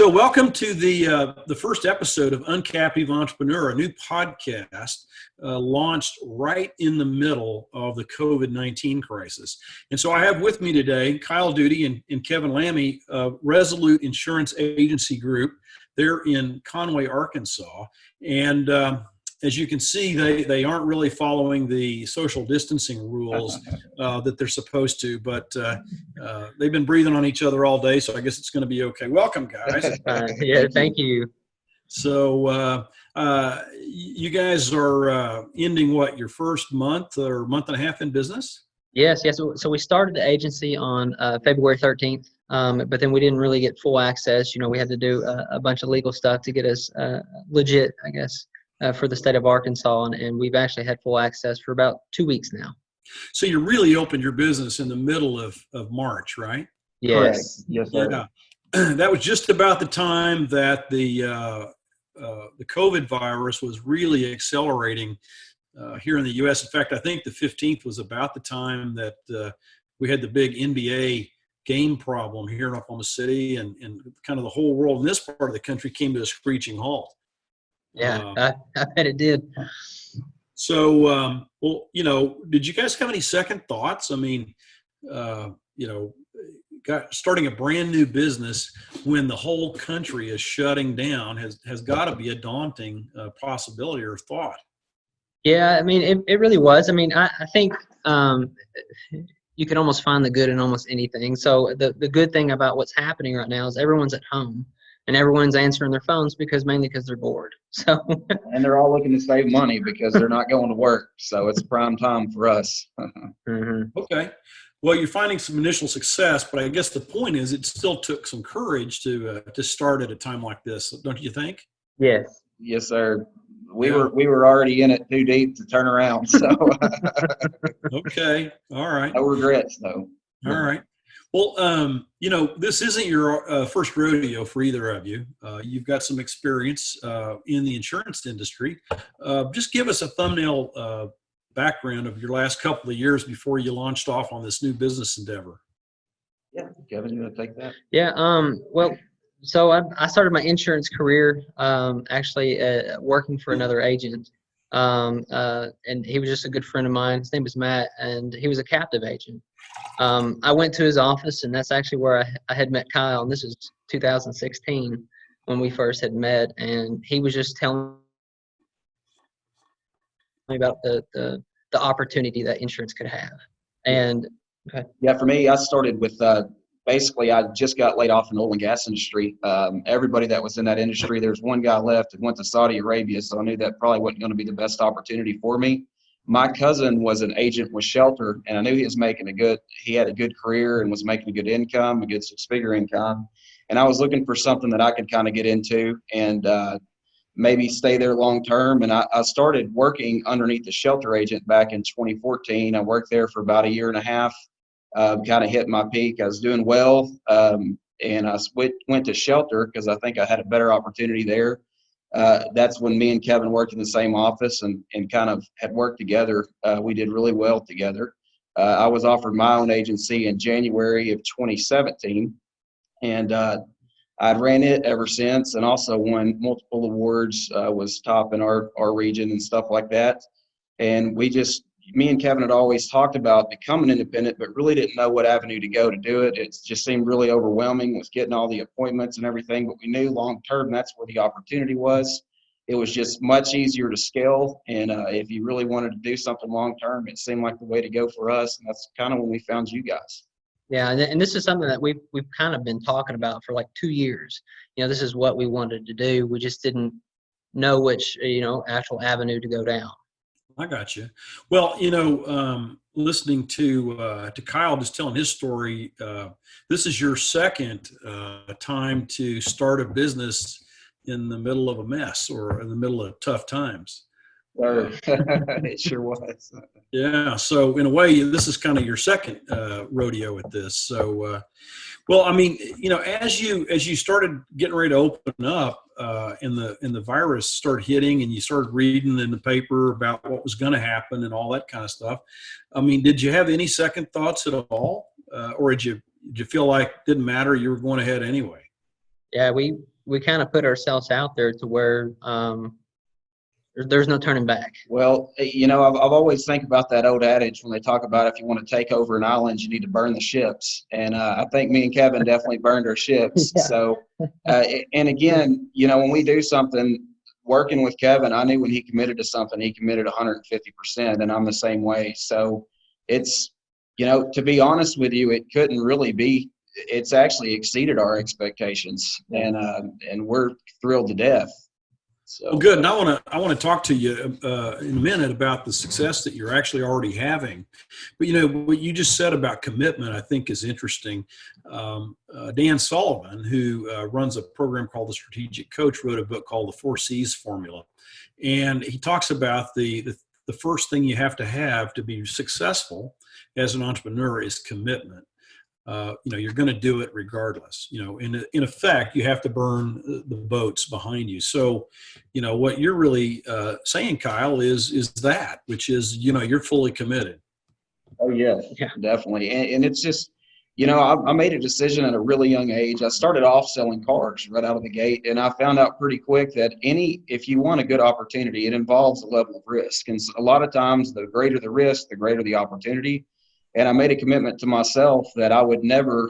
So welcome to the first episode of Uncaptive Entrepreneur, a new podcast launched right in the middle of the COVID-19 crisis. And so I have with me today Kyle Duty and Kevin Lammey of Resolute Insurance Agency Group. They're in Conway, Arkansas. And as you can see, they aren't really following the social distancing rules that they're supposed to, but they've been breathing on each other all day, so I guess it's going to be okay. Welcome, guys. Yeah, thank you. So you guys are ending what, your first month or month and a half in business? Yes. So we started the agency on February 13th, but then we didn't really get full access. You know, we had to do a bunch of legal stuff to get us legit, I guess. For the state of Arkansas, and we've actually had full access for about 2 weeks now. So you really opened your business in the middle of March, right? Yes. Correct. Yes, sir. Yeah. That was just about the time that the COVID virus was really accelerating here in the U.S. In fact, I think the 15th was about the time that we had the big NBA game problem here in Oklahoma City, and kind of the whole world in this part of the country came to a screeching halt. Yeah, I bet it did. So, well, you know, did you guys have any second thoughts? I mean, you know, starting a brand new business when the whole country is shutting down has got to be a daunting possibility or thought. Yeah, I mean, it really was. I mean, I think you can almost find the good in almost anything. So the good thing about what's happening right now is everyone's at home. And everyone's answering their phones mainly because they're bored. So, and they're all looking to save money because they're not going to work. So it's prime time for us. Okay. Well, you're finding some initial success, but I guess the point is it still took some courage to start at a time like this, don't you think? Yes. Yes, sir. We were already in it too deep to turn around. So okay. All right. No regrets, though. All right. Well, you know, this isn't your first rodeo for either of you. You've got some experience in the insurance industry. Just give us a thumbnail background of your last couple of years before you launched off on this new business endeavor. Yeah, Kevin, you want to take that? Yeah. Well, so I started my insurance career actually working for another agent. And he was just a good friend of mine. His name was Matt, and he was a captive agent. I went to his office, and that's actually where I had met Kyle, and this is 2016 when we first had met, and he was just telling me about the opportunity that insurance could have. And okay. Yeah, for me, I started with basically I just got laid off in the oil and gas industry. Everybody that was in that industry, there's one guy left and went to Saudi Arabia, so I knew that probably wasn't going to be the best opportunity for me. My cousin was an agent with Shelter, and I knew he had a good career and was making a good income, a good six-figure income. And I was looking for something that I could kind of get into and maybe stay there long term. And I started working underneath the Shelter agent back in 2014. I worked there for about a year and a half, kind of hit my peak. I was doing well, and I went to Shelter because I think I had a better opportunity there. That's when me and Kevin worked in the same office and kind of had worked together. We did really well together. I was offered my own agency in January of 2017, and I'd ran it ever since, and also won multiple awards, was top in our region and stuff like that. And me and Kevin had always talked about becoming independent, but really didn't know what avenue to go to do it. It just seemed really overwhelming with getting all the appointments and everything, but we knew long term that's where the opportunity was. It was just much easier to scale, and if you really wanted to do something long term, it seemed like the way to go for us, and that's kind of when we found you guys. Yeah, and this is something that we've kind of been talking about for like 2 years. You know, this is what we wanted to do. We just didn't know which, actual avenue to go down. I got you. Well, you know, listening to Kyle just telling his story, this is your second time to start a business in the middle of a mess or in the middle of tough times. It sure was. Yeah. So in a way, this is kind of your second rodeo at this. So, well, I mean, you know, as you started getting ready to open up, and the virus started hitting, and you started reading in the paper about what was going to happen and all that kind of stuff. I mean, did you have any second thoughts at all, or did you feel like it didn't matter? You were going ahead anyway. Yeah, we we kind of put ourselves out there to where there's no turning back. Well, I've always think about that old adage when they talk about if you want to take over an island, you need to burn the ships. And I think me and Kevin definitely burned our ships. Yeah. So, and again, when we do something, working with Kevin, I knew when he committed to something, he committed 150%, and I'm the same way. So it's, to be honest with you, it couldn't really be. It's actually exceeded our expectations, and we're thrilled to death. So. Well, good. And I want to talk to you in a minute about the success that you're actually already having. But what you just said about commitment, I think, is interesting. Dan Sullivan, who runs a program called The Strategic Coach, wrote a book called The 4 C's Formula, and he talks about the first thing you have to be successful as an entrepreneur is commitment. You're going to do it regardless. In effect, you have to burn the boats behind you. So, what you're really saying, Kyle, is that, which is, you're fully committed. Oh, yes, yeah, definitely. And it's just, I made a decision at a really young age. I started off selling cars right out of the gate, and I found out pretty quick that if you want a good opportunity, it involves a level of risk. And a lot of times, the greater the risk, the greater the opportunity. And I made a commitment to myself that I would never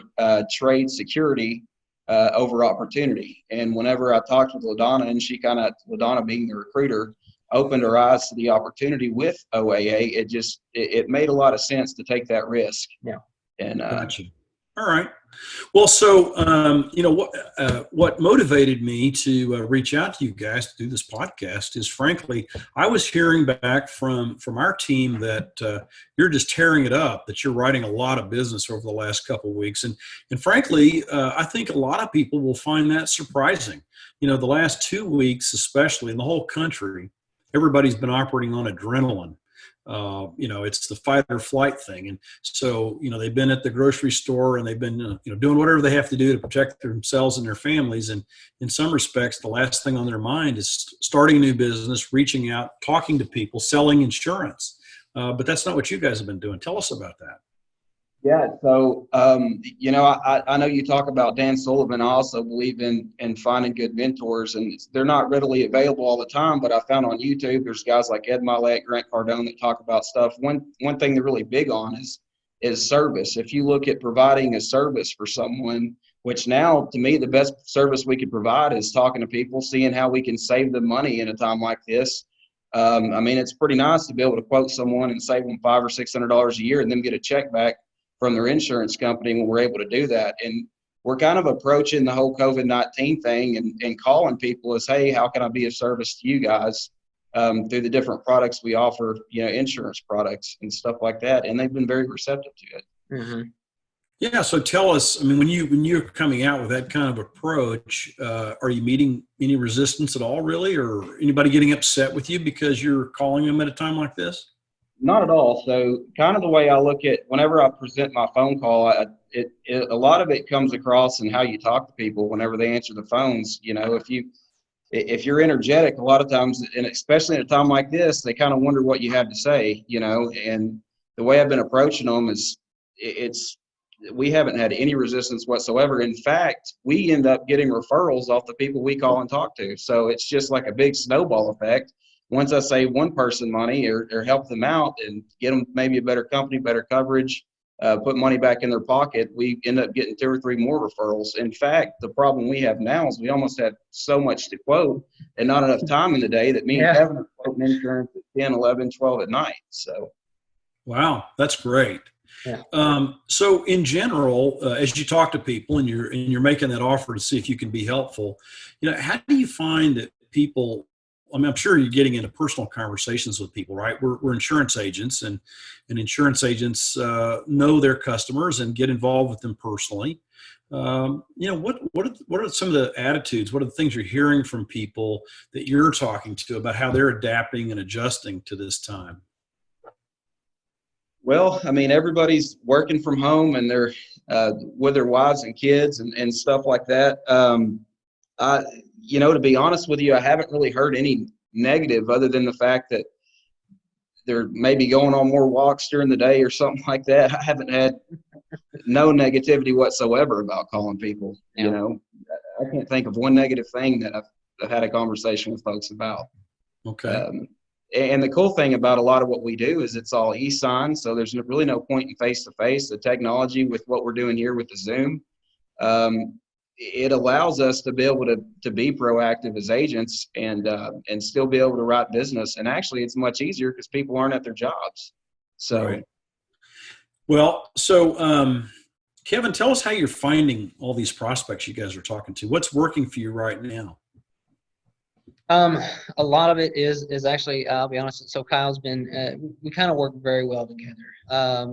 trade security over opportunity. And whenever I talked with LaDonna, and LaDonna being the recruiter, opened her eyes to the opportunity with OAA, it made a lot of sense to take that risk. Yeah. And gotcha. All right. Well, so what motivated me to reach out to you guys to do this podcast is, frankly, I was hearing back from our team that you're just tearing it up, that you're writing a lot of business over the last couple of weeks, and frankly, I think a lot of people will find that surprising. The last 2 weeks, especially in the whole country, everybody's been operating on adrenaline. It's the fight or flight thing. And so, they've been at the grocery store and they've been, doing whatever they have to do to protect themselves and their families. And in some respects, the last thing on their mind is starting a new business, reaching out, talking to people, selling insurance. But that's not what you guys have been doing. Tell us about that. Yeah. So, I know you talk about Dan Sullivan. I also believe in finding good mentors, and they're not readily available all the time, but I found on YouTube, there's guys like Ed Milet, Grant Cardone that talk about stuff. One thing they're really big on is service. If you look at providing a service for someone, which now to me, the best service we could provide is talking to people, seeing how we can save them money in a time like this. It's pretty nice to be able to quote someone and save them $500 or $600 a year and then get a check back from their insurance company when we're able to do that. And we're kind of approaching the whole COVID-19 thing and calling people as, hey, how can I be of service to you guys through the different products we offer, insurance products and stuff like that. And they've been very receptive to it. Mm-hmm. Yeah. So tell us, when you're coming out with that kind of approach, are you meeting any resistance at all, really? Or anybody getting upset with you because you're calling them at a time like this? Not at all. So kind of the way I look at whenever I present my phone call, a lot of it comes across in how you talk to people whenever they answer the phones. If you're energetic, a lot of times, and especially at a time like this, they kind of wonder what you have to say, and the way I've been approaching them is we haven't had any resistance whatsoever. In fact, we end up getting referrals off the people we call and talk to. So it's just like a big snowball effect. Once I save one person money or help them out and get them maybe a better company, better coverage, put money back in their pocket, we end up getting 2 or 3 more referrals. In fact, the problem we have now is we almost have so much to quote and not enough time in the day that me and Kevin are quoting insurance at 10, 11, 12 at night. So, wow, that's great. Yeah. So in general, as you talk to people and you're making that offer to see if you can be helpful, how do you find that people, I'm sure you're getting into personal conversations with people, right? We're insurance agents, and insurance agents know their customers and get involved with them personally. What are some of the attitudes? What are the things you're hearing from people that you're talking to about how they're adapting and adjusting to this time? Well, everybody's working from home and they're with their wives and kids and stuff like that. To be honest with you, I haven't really heard any negative other than the fact that they're maybe going on more walks during the day or something like that. I haven't had no negativity whatsoever about calling people. Yeah. I can't think of one negative thing that I've had a conversation with folks about. Okay. And the cool thing about a lot of what we do is it's all e-sign, so there's really no point in face-to-face. The technology with what we're doing here with the Zoom, it allows us to be able to be proactive as agents and still be able to write business. And actually, it's much easier because people aren't at their jobs. So, right. Well, so Kevin, tell us how you're finding all these prospects you guys are talking to. What's working for you right now? A lot of it is actually, I'll be honest. So Kyle's been, we kind of work very well together.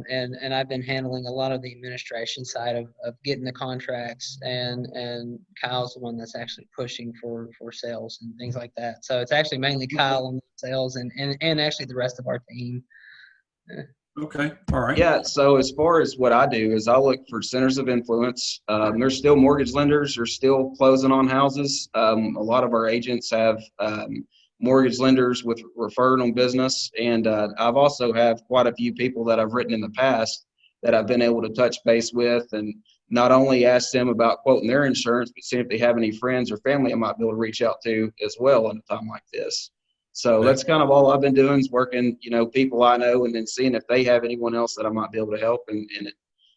And I've been handling a lot of the administration side of getting the contracts, and Kyle's the one that's actually pushing for sales and things like that. So it's actually mainly Kyle on sales and actually the rest of our team. Okay. All right. yeah, so as far as what I do is I look for centers of influence. There's still mortgage lenders are still closing on houses. A lot of our agents have mortgage lenders with referred on business. And I've also have quite a few people that I've written in the past that I've been able to touch base with and not only ask them about quoting their insurance, but see if they have any friends or family I might be able to reach out to as well in a time like this. So that's kind of all I've been doing is working, people I know and then seeing if they have anyone else that I might be able to help.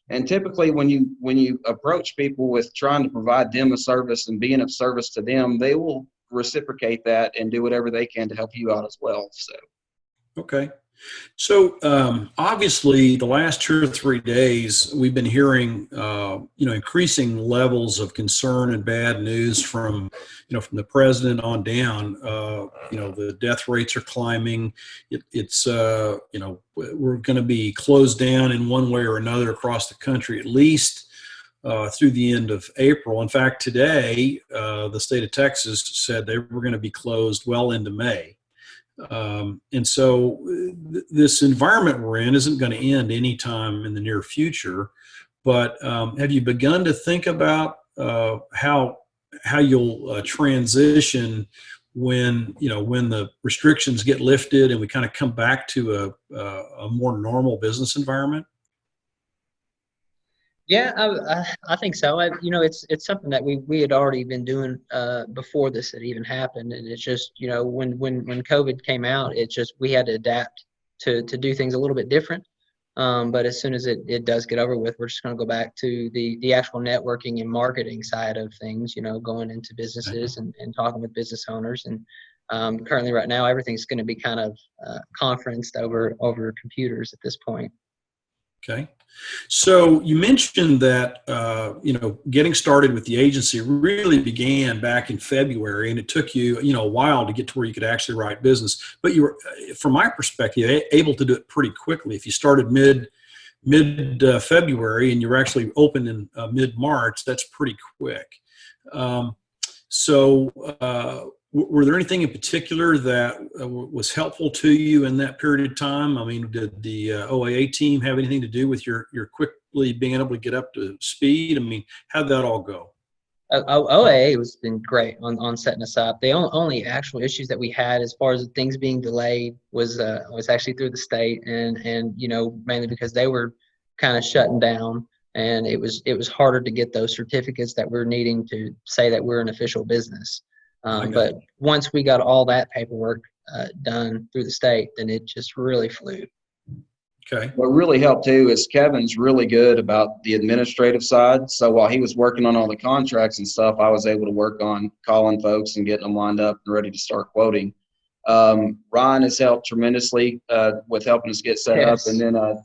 And typically when you approach people with trying to provide them a service and being of service to them, they will reciprocate that and do whatever they can to help you out as well. So. Okay. So obviously, the last 2 or 3 days, we've been hearing, increasing levels of concern and bad news from the president on down. The death rates are climbing. We're going to be closed down in one way or another across the country, at least through the end of April. In fact, today, the state of Texas said they were going to be closed well into May. And so this environment we're in isn't going to end anytime in the near future. But have you begun to think about how you'll transition when the restrictions get lifted and we kind of come back to a more normal business environment? Yeah, I think so. It's something that we had already been doing before this had even happened, and it's just when COVID came out, it's just we had to adapt to do things a little bit different. But as soon as it does get over with, we're just going to go back to the actual networking and marketing side of things. Going into businesses and talking with business owners. And currently, right now, everything's going to be kind of conferenced over computers at this point. Okay. So you mentioned that, getting started with the agency really began back in February, and it took you, a while to get to where you could actually write business. But you were, from my perspective, able to do it pretty quickly. If you started mid February and you were actually open in mid-March, that's pretty quick. Were there anything in particular that was helpful to you in that period of time? I mean, did the OAA team have anything to do with your quickly being able to get up to speed? I mean, how'd that all go? OAA has been great on setting us up. The only actual issues that we had as far as things being delayed was actually through the state and mainly because they were kind of shutting down, and it was harder to get those certificates that we're needing to say that we're an official business. But once we got all that paperwork done through the state, then it just really flew. Okay. What really helped too is Kevin's really good about the administrative side. So while he was working on all the contracts and stuff, I was able to work on calling folks and getting them lined up and ready to start quoting. Ryan has helped tremendously with helping us get set up. And then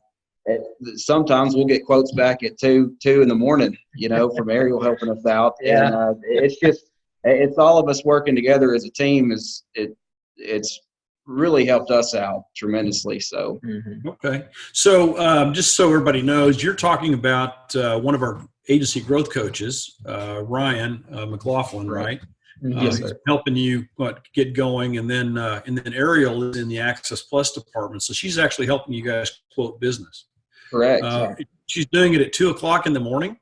sometimes we'll get quotes back at 2 in the morning, from Ariel helping us out. Yeah. And it's all of us working together as a team. It's really helped us out tremendously. So, Okay. So just so everybody knows, you're talking about one of our agency growth coaches, Ryan McLaughlin, right? Yes, He's sir. helping you get going, and then Ariel is in the Access Plus department, so she's actually helping you guys quote business. Correct. She's doing it at 2:00 in the morning.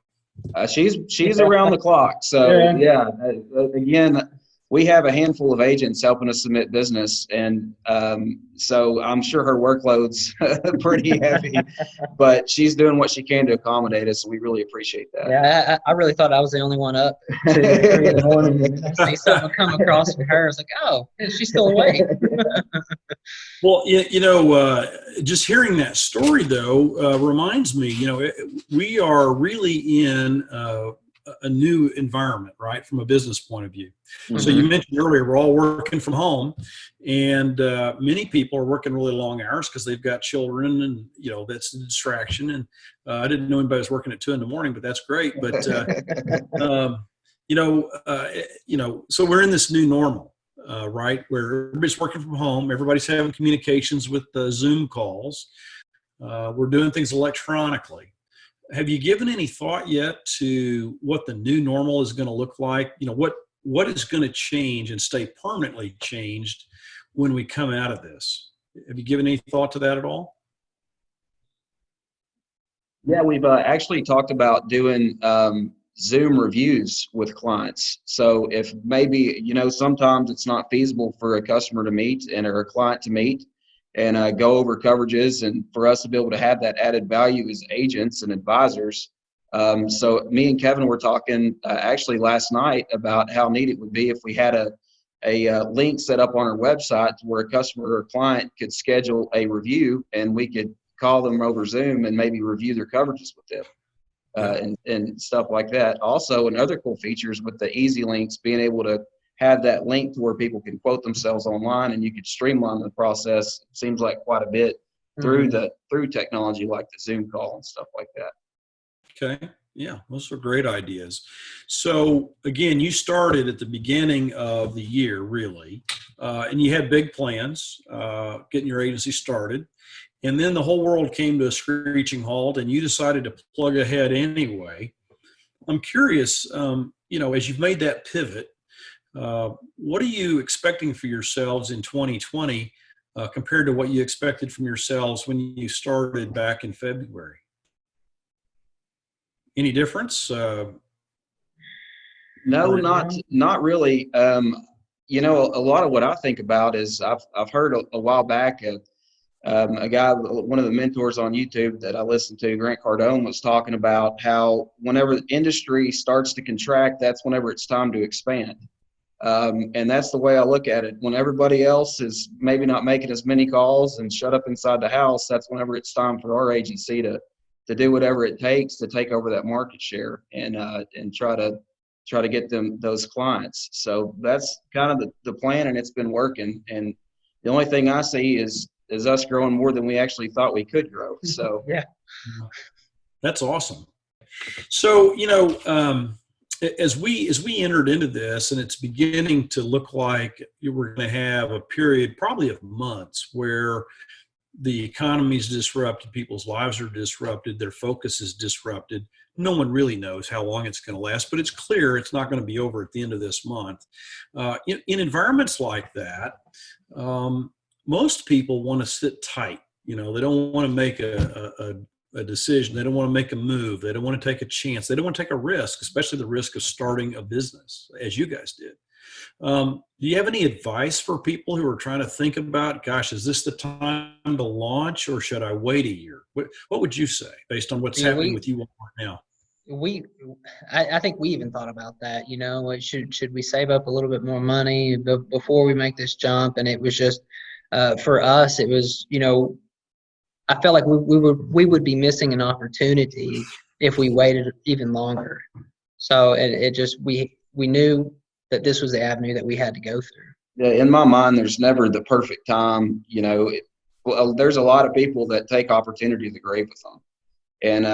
She's around the clock. So again, we have a handful of agents helping us submit business, and so I'm sure her workload's pretty heavy, but she's doing what she can to accommodate us, and we really appreciate that. Yeah, I really thought I was the only one up to 3 in the morning. And I see something come across from her. I was like, oh, she's still awake. Well, just hearing that story, though, reminds me, we are really in a new environment, right, from a business point of view. Mm-hmm. So you mentioned earlier, we're all working from home, and many people are working really long hours because they've got children, and, that's a distraction. And I didn't know anybody was working at 2 a.m, but that's great. But, so we're in this new normal. Right, where everybody's working from home, everybody's having communications with Zoom calls. We're doing things electronically. Have you given any thought yet to what the new normal is going to look like? What is going to change and stay permanently changed when we come out of this? Have you given any thought to that at all? Yeah, we've actually talked about doing Zoom reviews with clients. So if maybe, sometimes it's not feasible for a customer to meet or a client to meet and go over coverages, and for us to be able to have that added value as agents and advisors. So me and Kevin were talking actually last night about how neat it would be if we had a link set up on our website where a customer or a client could schedule a review, and we could call them over Zoom and maybe review their coverages with them. And stuff like that. Also, another cool features with the easy links, being able to have that link to where people can quote themselves online, and you could streamline the process. It seems like quite a bit through technology like the Zoom call and stuff like that. Okay. Yeah, those are great ideas. So again, you started at the beginning of the year, really, and you had big plans, getting your agency started. And then the whole world came to a screeching halt, and you decided to plug ahead anyway. I'm curious, as you've made that pivot, what are you expecting for yourselves in 2020 compared to what you expected from yourselves when you started back in February? Any difference? No, not really. A lot of what I think about is I've heard a while back a guy, one of the mentors on YouTube that I listened to, Grant Cardone, was talking about how whenever the industry starts to contract, that's whenever it's time to expand. And that's the way I look at it. When everybody else is maybe not making as many calls and shut up inside the house, that's whenever it's time for our agency to do whatever it takes to take over that market share and try to get them those clients. So that's kind of the plan, and it's been working. And the only thing I see is us growing more than we actually thought we could grow. So yeah, that's awesome. So as we entered into this, and it's beginning to look like we're going to have a period probably of months where the economy is disrupted, people's lives are disrupted, their focus is disrupted. No one really knows how long it's going to last, but it's clear it's not going to be over at the end of this month. In environments like that, most people want to sit tight. They don't want to make a decision. They don't want to make a move. They don't want to take a chance. They don't want to take a risk, especially the risk of starting a business, as you guys did. Do you have any advice for people who are trying to think about, gosh, is this the time to launch, or should I wait a year? What would you say based on what's happening with you right now? I think we even thought about that. Should we save up a little bit more money before we make this jump? And it was just for us, it was I felt like we would be missing an opportunity if we waited even longer. So it just we knew that this was the avenue that we had to go through. Yeah, in my mind, there's never the perfect time. There's a lot of people that take opportunity to the grave with them, and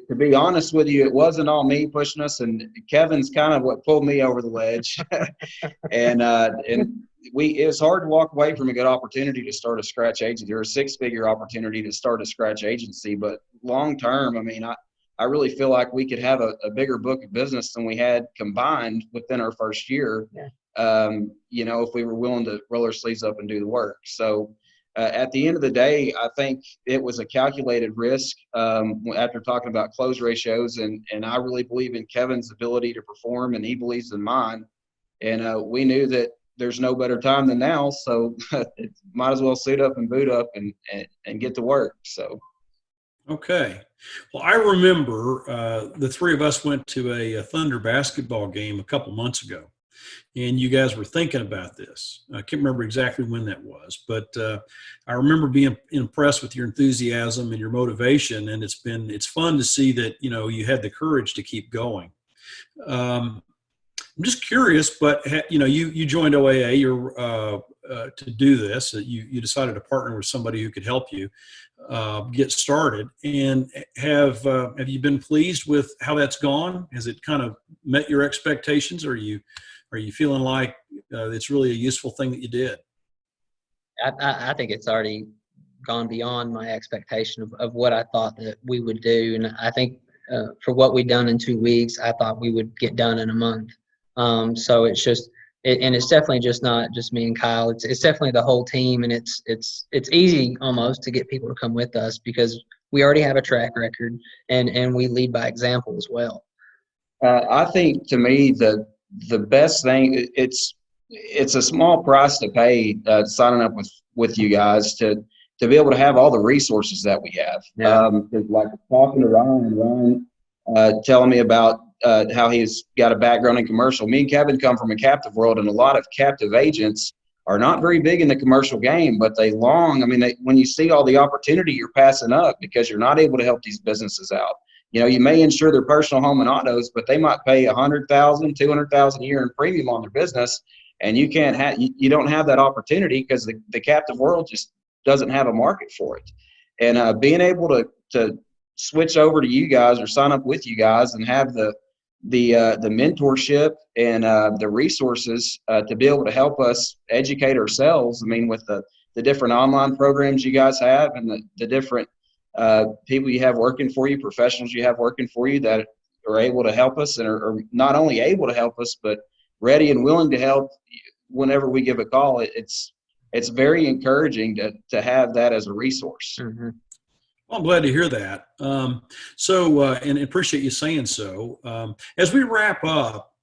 to be honest with you, it wasn't all me pushing us, and Kevin's kind of what pulled me over the ledge, and it was hard to walk away from a good opportunity to start a scratch agency, or a 6-figure opportunity to start a scratch agency. But long term, I really feel like we could have a bigger book of business than we had combined within our first year. Yeah. If we were willing to roll our sleeves up and do the work. So at the end of the day, I think it was a calculated risk after talking about close ratios, and I really believe in Kevin's ability to perform, and he believes in mine. And we knew that there's no better time than now, so it might as well suit up and boot up and get to work. So. Okay. Well, I remember the three of us went to a Thunder basketball game a couple months ago, and you guys were thinking about this. I can't remember exactly when that was, but I remember being impressed with your enthusiasm and your motivation, and it's fun to see that, you know, you had the courage to keep going. I'm just curious, but you know, you joined OAA to do this. You decided to partner with somebody who could help you get started. And have you been pleased with how that's gone? Has it kind of met your expectations? Or are you feeling like it's really a useful thing that you did? I think it's already gone beyond my expectation of what I thought that we would do. And I think for what we've done in 2 weeks, I thought we would get done in a month. So it's and it's definitely just not just me and Kyle. It's definitely the whole team, and it's easy almost to get people to come with us because we already have a track record, and we lead by example as well. I think, to me, the best thing, it's a small price to pay signing up with you guys to be able to have all the resources that we have. Yeah. Like talking to Ryan telling me about how he's got a background in commercial. Me and Kevin come from a captive world, and a lot of captive agents are not very big in the commercial game, but when you see all the opportunity you're passing up because you're not able to help these businesses out. You know, you may insure their personal home and autos, but they might pay $100,000, $200,000 a year in premium on their business, and you don't have that opportunity because the captive world just doesn't have a market for it. And being able to switch over to you guys or sign up with you guys and have the mentorship and the resources to be able to help us educate ourselves. I mean, with the different online programs you guys have and the different people you have working for you, professionals you have working for you that are able to help us and are not only able to help us, but ready and willing to help whenever we give a call. It's very encouraging to have that as a resource. Mm-hmm. Well, I'm glad to hear that. And appreciate you saying so. As we wrap up,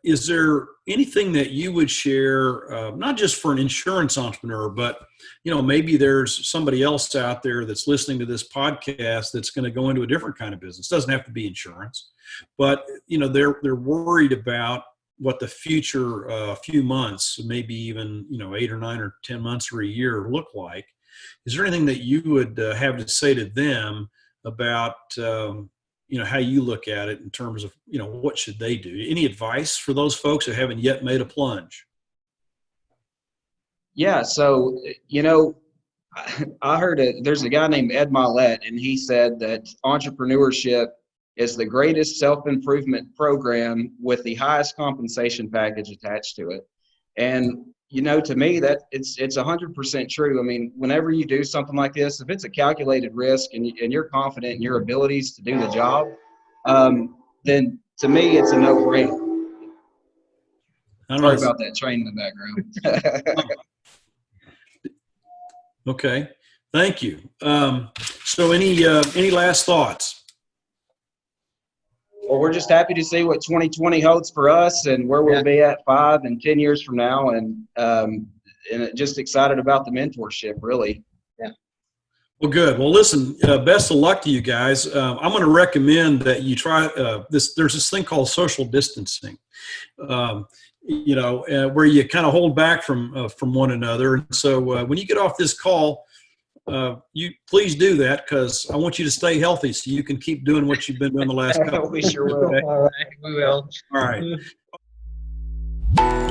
is there anything that you would share, not just for an insurance entrepreneur, but, you know, maybe there's somebody else out there that's listening to this podcast that's going to go into a different kind of business. It doesn't have to be insurance, but, you know, they're worried about what the future few months, maybe even, you know, 8 or 9 or 10 months or a year look like. Is there anything that you would have to say to them about, you know, how you look at it in terms of, you know, what should they do? Any advice for those folks who haven't yet made a plunge? Yeah. So, you know, I heard there's a guy named Ed Milet, and he said that entrepreneurship is the greatest self-improvement program with the highest compensation package attached to it. And, you know, to me, that it's 100% true. I mean, whenever you do something like this, if it's a calculated risk and you're confident in your abilities to do the job, then to me, it's a no-brainer. Sorry about that train in the background. Okay, thank you. So any last thoughts? Well, we're just happy to see what 2020 holds for us and where we'll be at 5 and 10 years from now, and just excited about the mentorship, really. Yeah. Well, good. Well, listen, best of luck to you guys. I'm going to recommend that you try this. There's this thing called social distancing, you know, where you kind of hold back from one another. And so when you get off this call, you please do that, because I want you to stay healthy so you can keep doing what you've been doing the last couple. We sure will. Okay? All right, we will. All right.